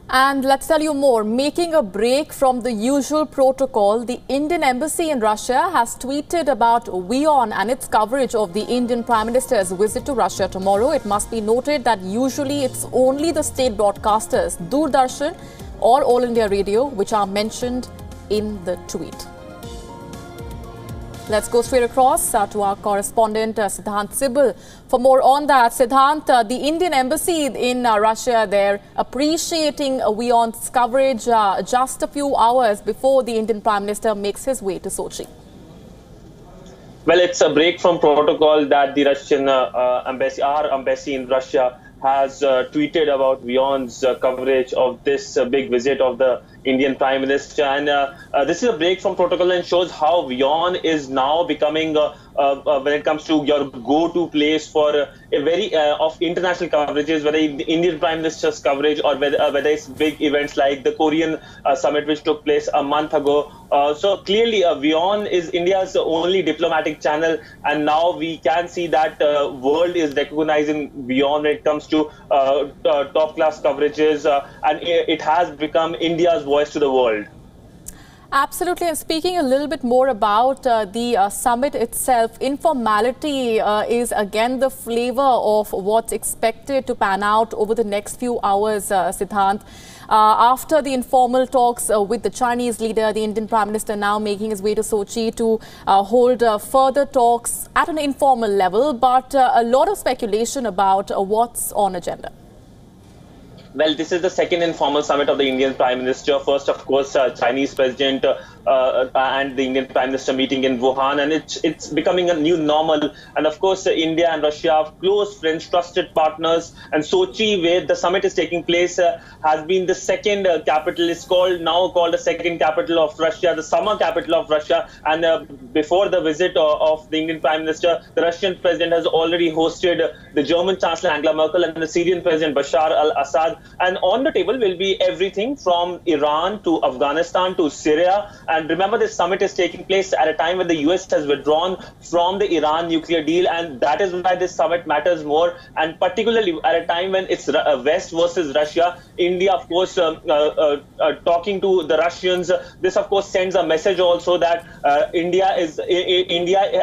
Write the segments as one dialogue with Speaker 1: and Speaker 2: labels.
Speaker 1: And let's tell you more. Making a break from the usual protocol, the Indian Embassy in Russia has tweeted about WION and its coverage of the Indian Prime Minister's visit to Russia tomorrow. It must be noted that usually it's only the state broadcasters, Doordarshan or All India Radio, which are mentioned in the tweet. Let's go straight across to our correspondent Siddhant Sibal for more on that. Siddhant, the Indian Embassy in Russia, they're appreciating WION's coverage just a few hours before the Indian Prime Minister makes his way to Sochi.
Speaker 2: Well, it's a break from protocol that the Russian embassy, our embassy in Russia, has tweeted about WION's coverage of this big visit of the Indian Prime Minister. And this is a break from protocol and shows how WION is now becoming, when it comes to your go-to place for a very of international coverages, whether the Indian Prime Minister's coverage or whether it's big events like the Korean summit, which took place a month ago. So clearly, WION is India's only diplomatic channel, and now we can see that world is recognizing WION when it comes to top-class coverages, and it has become India's voice to the world.
Speaker 1: Absolutely. And speaking a little bit more about the summit itself, informality is again the flavor of what's expected to pan out over the next few hours, Siddhant. After the informal talks with the Chinese leader, the Indian Prime Minister now making his way to Sochi to hold further talks at an informal level, but a lot of speculation about what's on agenda.
Speaker 2: Well, this is the second informal summit of the Indian Prime Minister. First, of course, Chinese President and the Indian Prime Minister meeting in Wuhan, and it's becoming a new normal. And of course, India and Russia are close friends, trusted partners. And Sochi, where the summit is taking place, has been the second capital. It's now called the second capital of Russia, the summer capital of Russia. And before the visit of the Indian Prime Minister, the Russian President has already hosted the German Chancellor Angela Merkel and the Syrian President Bashar al-Assad. And on the table will be everything from Iran to Afghanistan to Syria. And remember, this summit is taking place at a time when the US has withdrawn from the Iran nuclear deal. And that is why this summit matters more. And particularly at a time when it's West versus Russia, India, of course, talking to the Russians. This, of course, sends a message also that India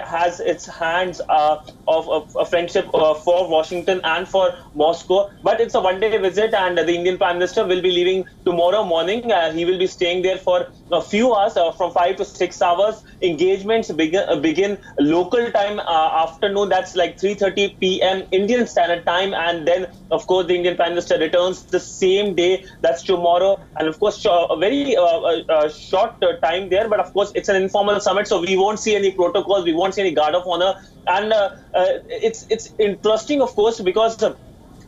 Speaker 2: has its hands of a friendship for Washington and for Moscow. But it's a one-day visit, and the Indian Prime Minister will be leaving tomorrow morning. He will be staying there for a few hours, from 5 to 6 hours. Engagements begin local time afternoon. That's like 3:30 p.m. Indian Standard Time. And then, of course, the Indian Prime Minister returns the same day. That's tomorrow. And of course, a very short time there. But of course, it's an informal summit, so we won't see any protocols. We won't see any guard of honor. And it's interesting, of course, because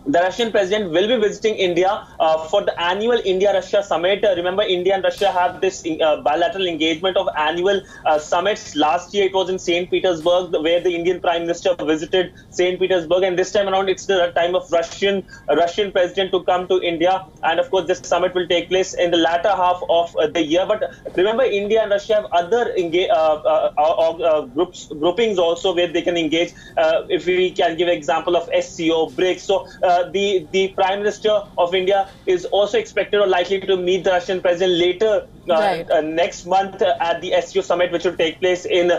Speaker 2: the Russian president will be visiting India for the annual India-Russia summit. Remember, India and Russia have this bilateral engagement of annual summits. Last year, it was in St. Petersburg, where the Indian Prime Minister visited St. Petersburg. And this time around, it's the time of Russian president to come to India. And of course, this summit will take place in the latter half of the year. But remember, India and Russia have other groupings also where they can engage. If we can give an example of SCO, BRICS. So the Prime Minister of India is also expected or likely to meet the Russian president later next month at the SCO summit, which will take place in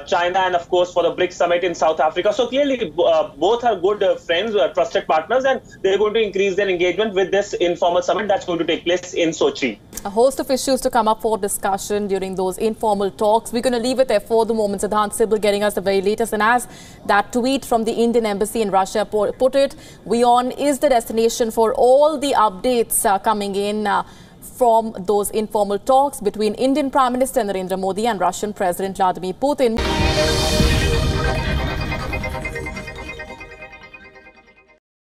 Speaker 2: China, and of course for the BRICS summit in South Africa. So clearly both are good friends, trusted partners, and they're going to increase their engagement with this informal summit that's going to take place in Sochi.
Speaker 1: A host of issues to come up for discussion during those informal talks. We're going to leave it there for the moment. Siddhant Sibal getting us the very latest. And as that tweet from the Indian Embassy in Russia put it, WION is the destination for all the updates coming in from those informal talks between Indian Prime Minister Narendra Modi and Russian President Vladimir Putin.